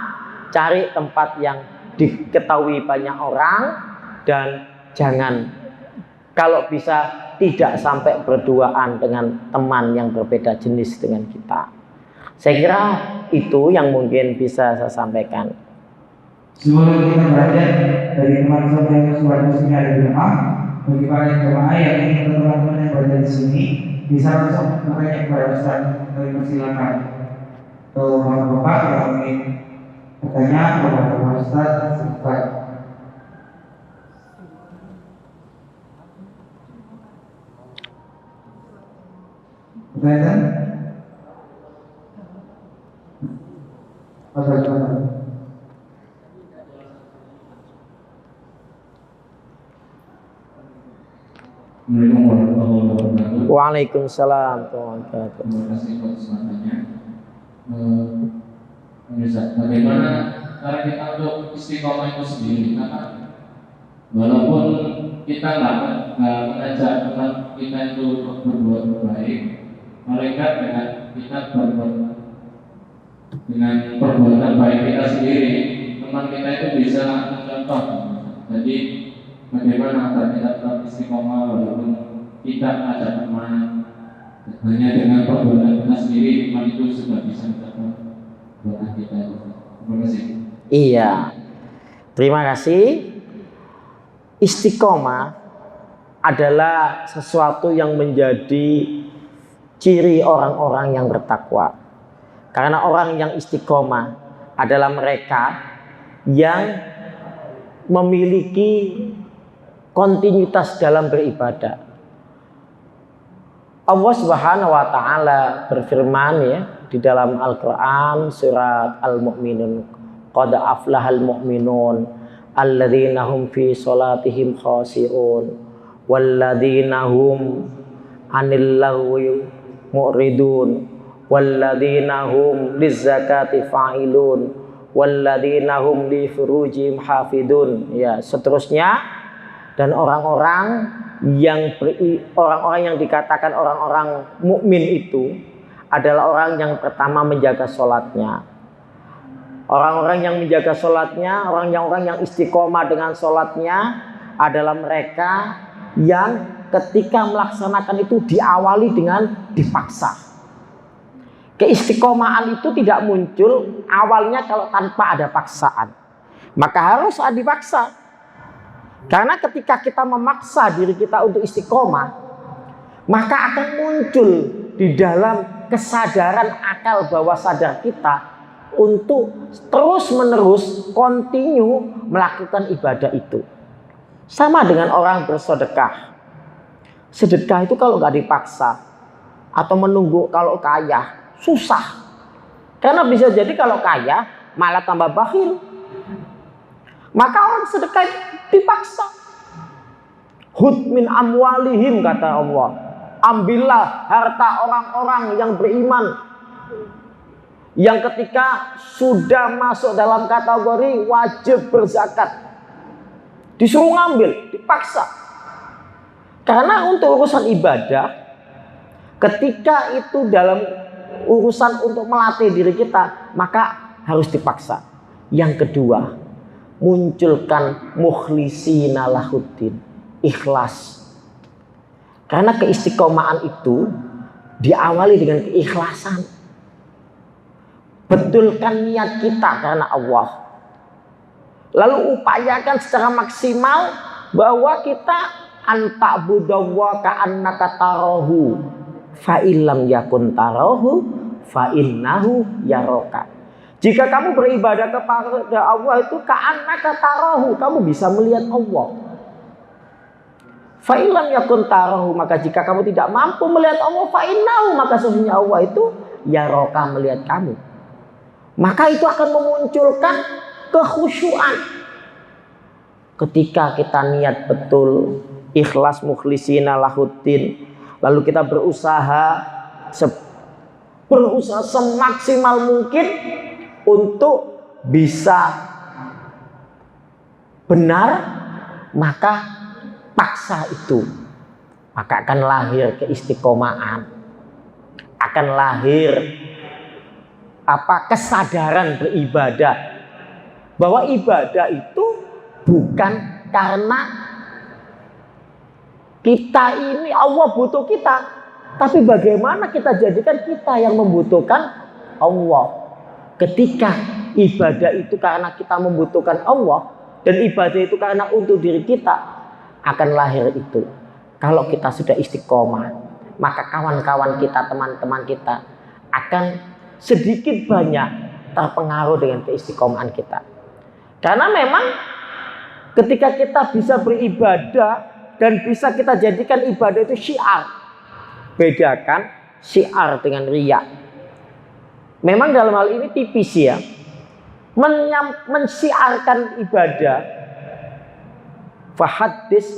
cari tempat yang diketahui banyak orang, dan jangan, kalau bisa tidak sampai berduaan dengan teman yang berbeda jenis dengan kita. Saya kira itu yang mungkin bisa saya sampaikan. Sebelum kita belajar dari teman-teman yang sudah muslimnya ada di rumah, bagi para jemaah yang ingin teman-teman yang berada di sini bisa langsung bertanya kepada Ustaz. Kami persilakan. Untuk bapak-bapak yang ingin bertanya kepada Ustaz, silakan. Pertanyaan? Waalaikumsalam warahmatullahi wabarakatuh. Terima kasih atas kesempatannya. Bagaimana cara kita untuk istiqomah itu sendiri? Karena walaupun kita nggak mengajak teman kita itu berbuat baik, mereka dengan kita berbuat dengan perbuatan baik kita sendiri, teman kita itu bisa mencontoh. Jadi bagaimana agar kita tetap istiqomah walaupun kita ajak teman, hanya dengan perbuatan kita sendiri teman itu sudah bisa mencontoh perbuatan kita. Terima kasih. Iya, terima kasih. Istiqomah adalah sesuatu yang menjadi ciri orang-orang yang bertakwa. Karena orang yang istiqomah adalah mereka yang memiliki kontinuitas dalam beribadah. Allah Subhanahu wa taala berfirman, ya, di dalam Al-Qur'an surat Al-Mu'minun, qad aflahal mu'minun, alladzina hum fi sholatihim khashi'un walladzina hum 'anil lagwi mu'ridun walladzina hum lizzakati fa'ilun walladzina hum li furujihim hafidun, ya seterusnya. Dan orang-orang yang dikatakan orang-orang mukmin itu adalah orang yang pertama menjaga sholatnya. Orang-orang yang menjaga sholatnya, orang-orang yang istiqomah dengan sholatnya adalah mereka yang ketika melaksanakan itu diawali dengan dipaksa. Keistiqomahan itu tidak muncul awalnya kalau tanpa ada paksaan, maka harus dipaksa. Karena ketika kita memaksa diri kita untuk istiqomah, maka akan muncul di dalam kesadaran akal bawah sadar kita untuk terus menerus continue melakukan ibadah itu. Sama dengan orang bersedekah. Sedekah itu kalau nggak dipaksa atau menunggu kalau kaya, susah. Karena bisa jadi kalau kaya malah tambah bakhil. Maka orang sedekah dipaksa. Hud min amwalihim, kata Allah. Ambillah harta orang-orang yang beriman, yang ketika sudah masuk dalam kategori wajib berzakat, disuruh ngambil, dipaksa. Karena untuk urusan ibadah, ketika itu dalam urusan untuk melatih diri kita, maka harus dipaksa. Yang kedua, munculkan mukhlisina lahuddin, ikhlas. Karena keistiqomahan itu diawali dengan keikhlasan. Betulkan niat kita karena Allah. Lalu upayakan secara maksimal bahwa kita anta'budallaha ka'annaka tarahu fa illam yakun tarahu fa innahu yaraka. Jika kamu beribadah kepada Allah itu ka'annaka tarahu, kamu bisa melihat Allah. Fa illam yakun tarahu, maka jika kamu tidak mampu melihat Allah, fa innahu, maka sesungguhnya Allah itu yaraka, melihat kamu. Maka itu akan memunculkan kekhusyuan. Ketika kita niat betul, ikhlas mukhlisina lahuddin, lalu kita berusaha semaksimal mungkin untuk bisa benar, maka paksa itu, maka akan lahir keistiqomahan, akan lahir kesadaran beribadah, bahwa ibadah itu bukan karena kita ini Allah butuh kita, tapi bagaimana kita jadikan kita yang membutuhkan Allah. Ketika ibadah itu karena kita membutuhkan Allah dan ibadah itu karena untuk diri kita, akan lahir itu. Kalau kita sudah istiqomah, maka kawan-kawan kita, teman-teman kita akan sedikit banyak terpengaruh dengan keistiqomahan kita. Karena memang ketika kita bisa beribadah dan bisa kita jadikan ibadah itu syiar. Bedakan syiar dengan riya. Memang dalam hal ini tipis ya. Mensiarkan ibadah, fahaddis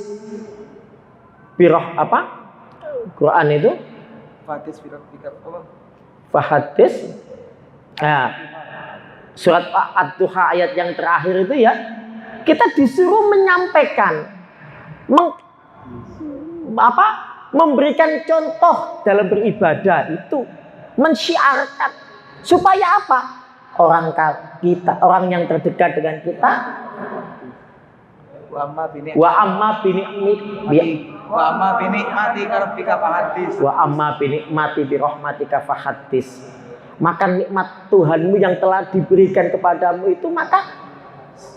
birah apa? Quran itu fahaddis. Nah, surat Ad-Duha ayat yang terakhir itu ya, kita disuruh menyampaikan, memberikan contoh dalam beribadah itu, mensyiarkan. Supaya apa? Orang yang terdekat dengan kita, wa amma binikmati bi rahmatika fahaddis. Maka nikmat Tuhanmu yang telah diberikan kepadamu itu, maka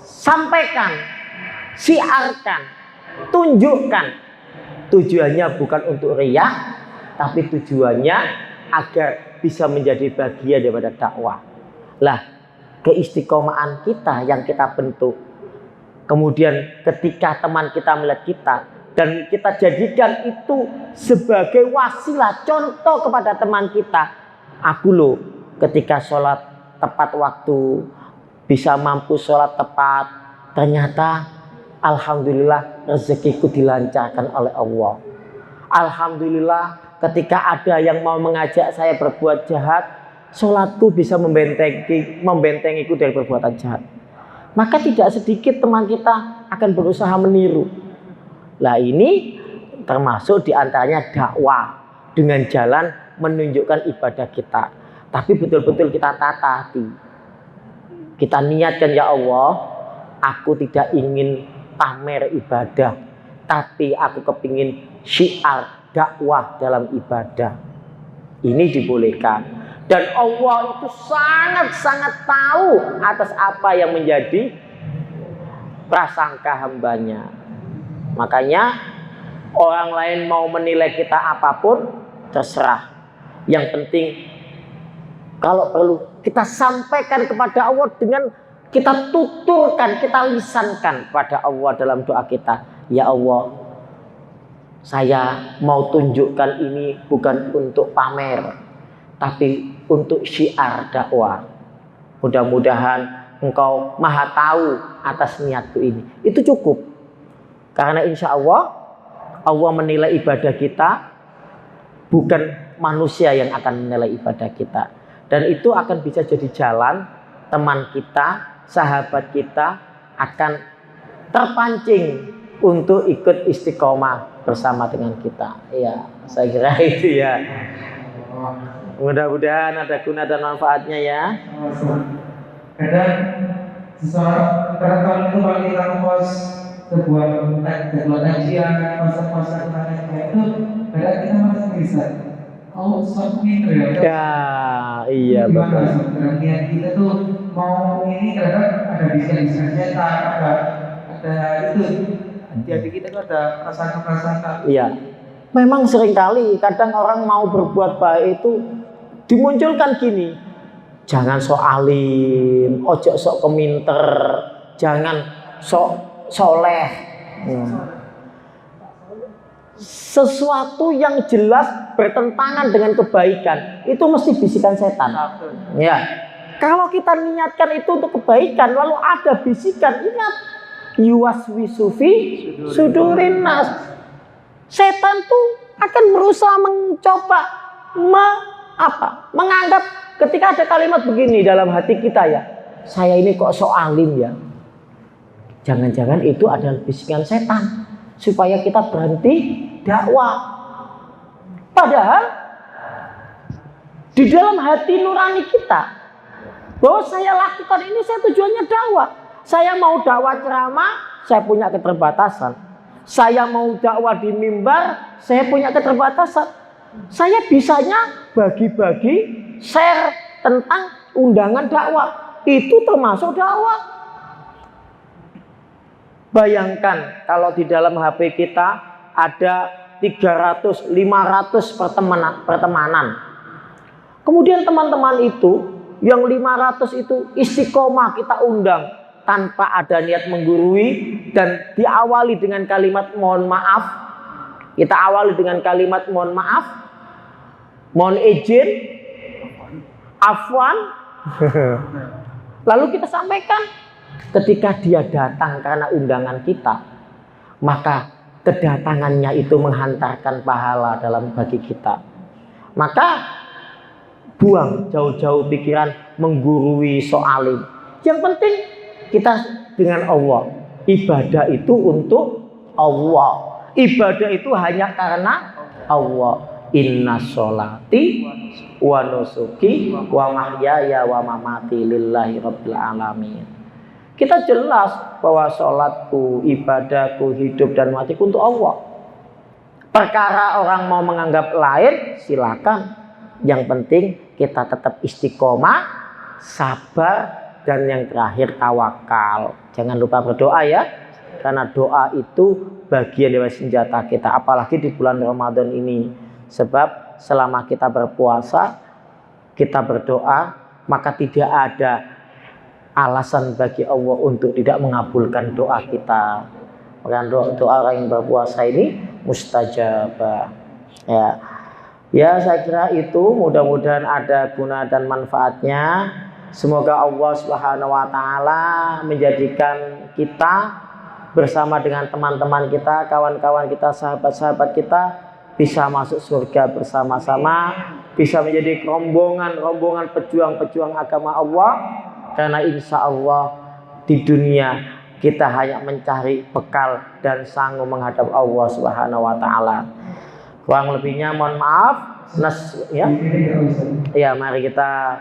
sampaikan, siarkan, tunjukkan. Tujuannya bukan untuk riya, tapi tujuannya agar bisa menjadi bagian daripada dakwah. Lah, keistiqomahan kita yang kita bentuk. Kemudian ketika teman kita melihat kita dan kita jadikan itu sebagai wasilah, contoh kepada teman kita. Aku loh ketika sholat tepat waktu, bisa mampu sholat tepat, ternyata alhamdulillah rezekiku dilancarkan oleh Allah. Alhamdulillah ketika ada yang mau mengajak saya berbuat jahat, sholatku bisa membentengiku dari perbuatan jahat. Maka tidak sedikit teman kita akan berusaha meniru. Lah ini termasuk diantaranya dakwah dengan jalan menunjukkan ibadah kita. Tapi betul-betul kita tata hati. Kita niatkan, ya Allah, aku tidak ingin pamer ibadah, tapi aku kepingin syiar dakwah dalam ibadah. Ini dibolehkan. Dan Allah itu sangat-sangat tahu atas apa yang menjadi prasangka hambanya. Makanya orang lain mau menilai kita apapun terserah. Yang penting kalau perlu kita sampaikan kepada Allah dengan kita tuturkan, kita lisankan kepada Allah dalam doa kita. Ya Allah, saya mau tunjukkan ini bukan untuk pamer, tapi untuk syiar dakwah. Mudah-mudahan Engkau maha tahu atas niatku ini. Itu cukup. Karena insya Allah menilai ibadah kita, bukan manusia yang akan menilai ibadah kita. Dan itu akan bisa jadi jalan teman kita, sahabat kita akan terpancing untuk ikut istiqomah bersama dengan kita. Ya, saya kira itu ya. Mudah-mudahan ada guna dan manfaatnya ya. Kadang seseorang, kadang itu kalau kita ngekos sebuah kajian, masa-masa itu, kadang kita masih bisa. Oh, sok pinter ya. Ya, iya betul. Niat kita tuh mau ini kadang ada bisikan setan, ada itu. Di hati kita tuh ada prasangka-prasangka. Iya. Memang seringkali kadang orang mau berbuat baik itu dimunculkan gini. Jangan sok alim, ojo sok keminter, jangan sok soleh. Sesuatu yang jelas bertentangan dengan kebaikan itu mesti bisikan setan. Ya. Kalau kita niatkan itu untuk kebaikan, lalu ada bisikan, ingat, yuwaswisu fi sudurin nas. Setan tuh akan berusaha mencoba menganggap ketika ada kalimat begini dalam hati kita, ya, saya ini kok sok alim ya. Jangan-jangan itu adalah bisikan setan supaya kita berhenti dakwah. Padahal di dalam hati nurani kita bahwa saya lakukan ini, saya tujuannya dakwah. Saya mau dakwah ceramah, saya punya keterbatasan. Saya mau dakwah di mimbar, saya punya keterbatasan. Saya bisanya bagi-bagi share tentang undangan dakwah. Itu termasuk dakwah. Bayangkan kalau di dalam HP kita ada 300, 500 pertemanan. Kemudian teman-teman itu, yang 500 itu istiqomah kita undang tanpa ada niat menggurui dan diawali dengan kalimat mohon maaf. Kita awali dengan kalimat mohon maaf, mohon izin, afwan. Lalu kita sampaikan. Ketika dia datang karena undangan kita, maka kedatangannya itu menghantarkan pahala dalam bagi kita. Maka buang jauh-jauh pikiran menggurui soalim. Yang penting kita dengan Allah. Ibadah itu untuk Allah. Ibadah itu hanya karena Allah. Inna sholati wa nusuki wa mahyaya wa mamati lillahi rabbil alamin. Kita jelas bahwa sholatku, ibadahku, hidup dan matiku untuk Allah. Perkara orang mau menganggap lain, silakan. Yang penting kita tetap istiqomah, sabar, dan yang terakhir tawakal. Jangan lupa berdoa ya, karena doa itu bagian dari senjata kita. Apalagi di bulan Ramadan ini, sebab selama kita berpuasa, kita berdoa, maka tidak ada alasan bagi Allah untuk tidak mengabulkan doa kita. Maka doa orang yang berpuasa ini mustajabah. Ya, saya kira itu mudah-mudahan ada guna dan manfaatnya. Semoga Allah Subhanahu wa taala menjadikan kita bersama dengan teman-teman kita, kawan-kawan kita, sahabat-sahabat kita bisa masuk surga bersama-sama, bisa menjadi rombongan pejuang-pejuang agama Allah. Karena insya Allah di dunia kita hanya mencari bekal dan sanggup menghadap Allah Subhanahu wa taala. Kurang lebihnya mohon maaf. Ya, mari kita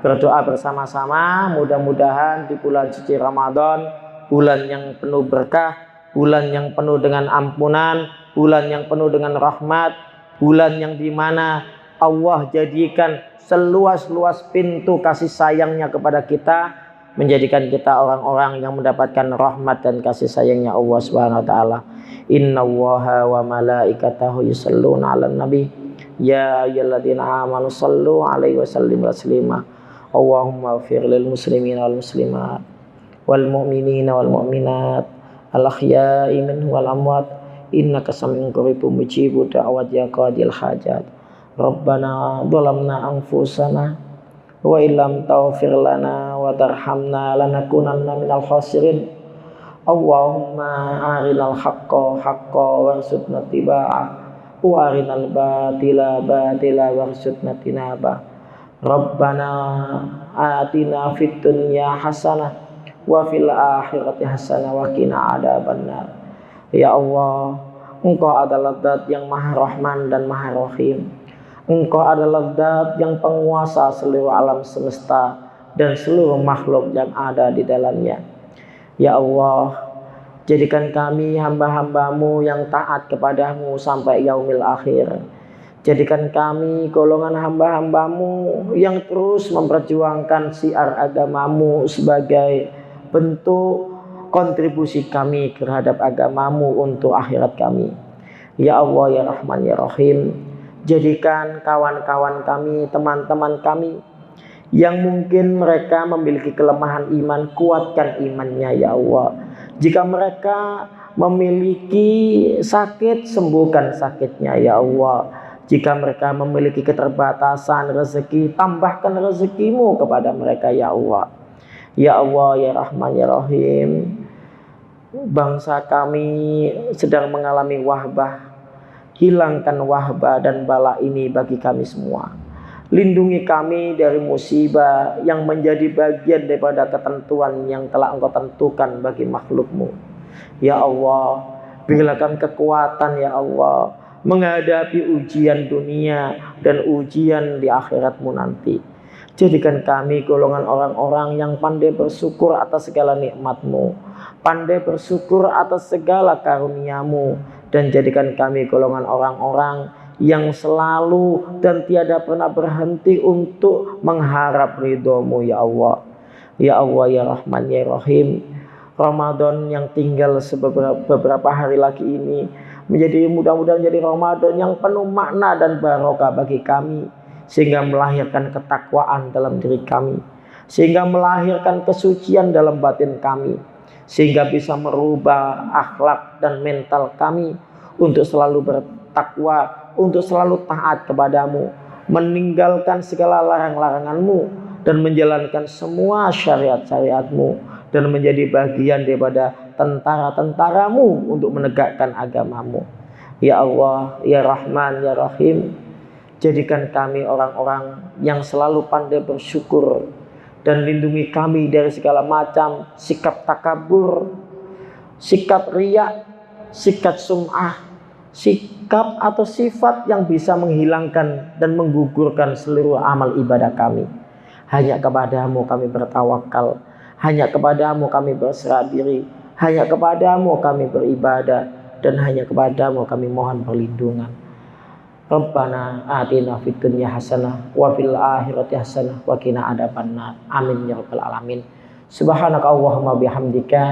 berdoa bersama-sama. Mudah-mudahan di bulan suci Ramadan, bulan yang penuh berkah, bulan yang penuh dengan ampunan, bulan yang penuh dengan rahmat, bulan yang dimana Allah jadikan seluas-luas pintu kasih sayangnya kepada kita, menjadikan kita orang-orang yang mendapatkan rahmat dan kasih sayangnya Allah Subhanahu wa taala. Innallaha wa malaikatahu yusholluna 'alan nabi ya ayyuhalladzina amanu shallu 'alaihi wa sallimu taslima. Allahumma ighfir lil muslimina wal muslimat wal mu'minina wal mu'minat al ahya'i minhum wal amwat innaka sami'un qaribun mujibud da'wat ya qadil hajat. Rabbana dhalamna anfusana wa illam taghfir lana wa tarhamna lanakunanna minal khasirin. Allahumma arinal haqqa haqqan warzuqna ittiba'ah wa arinal batila batila warzuqna tinaba. Rabbana atina fid dunya hasanah wa fil akhirati hasanah wa qina adzabannar. Ya Allah, Engkau adalah Zat yang Maha Rahman dan Maha Rahim. Engkau adalah Zat yang penguasa seluruh alam semesta dan seluruh makhluk yang ada di dalamnya. Ya Allah, jadikan kami hamba-hambamu yang taat kepadamu sampai yaumil akhir. Jadikan kami golongan hamba-hambamu yang terus memperjuangkan syiar agamamu sebagai bentuk kontribusi kami terhadap agamamu untuk akhirat kami. Ya Allah, ya Rahman, ya Rahim, jadikan kawan-kawan kami, teman-teman kami yang mungkin mereka memiliki kelemahan iman, kuatkan imannya ya Allah. Jika mereka memiliki sakit, sembuhkan sakitnya ya Allah. Jika mereka memiliki keterbatasan rezeki, tambahkan rezekimu kepada mereka ya Allah. Ya Allah, ya Rahman, ya Rahim, bangsa kami sedang mengalami wabah. Hilangkan wabah dan bala ini bagi kami semua. Lindungi kami dari musibah yang menjadi bagian daripada ketentuan yang telah Engkau tentukan bagi makhlukmu. Ya Allah, berilah kami kekuatan ya Allah menghadapi ujian dunia dan ujian di akhiratmu nanti. Jadikan kami golongan orang-orang yang pandai bersyukur atas segala nikmat-Mu, pandai bersyukur atas segala karunia-Mu, dan jadikan kami golongan orang-orang yang selalu dan tiada pernah berhenti untuk mengharap ridho-Mu ya Allah. Ya Allah, ya Rahman, ya Rahim, Ramadan yang tinggal beberapa hari lagi ini mudah-mudahan menjadi Ramadan yang penuh makna dan barokah bagi kami, sehingga melahirkan ketakwaan dalam diri kami, sehingga melahirkan kesucian dalam batin kami, sehingga bisa merubah akhlak dan mental kami untuk selalu bertakwa, untuk selalu taat kepadamu, meninggalkan segala larang-laranganmu, dan menjalankan semua syariat-syariatmu, dan menjadi bagian daripada tentara-tentaramu untuk menegakkan agamamu. Ya Allah, ya Rahman, ya Rahim, jadikan kami orang-orang yang selalu pandai bersyukur, dan lindungi kami dari segala macam sikap takabur, sikap riya, sikap sum'ah, sikap atau sifat yang bisa menghilangkan dan menggugurkan seluruh amal ibadah kami. Hanya kepadamu kami bertawakal, hanya kepadamu kami berserah diri, hanya kepadamu kami beribadah, dan hanya kepadamu kami mohon perlindungan. Rabbana atina fid dunya hasanah wa fil akhirati hasanah wa qina adzabannar. Amin ya rabbal alamin. Subhanaka Allahumma bihamdika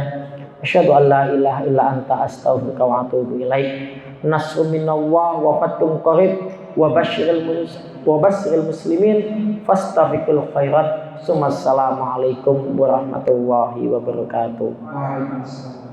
asyhadu an la ilaha illa anta astaghfiruka wa atubu ilaik. Nasrun minallah wa fathun qarib wa basyiril muslimin fastabiqul khairat. Assalamualaikum warahmatullahi wabarakatuh. Waalaikumsalam.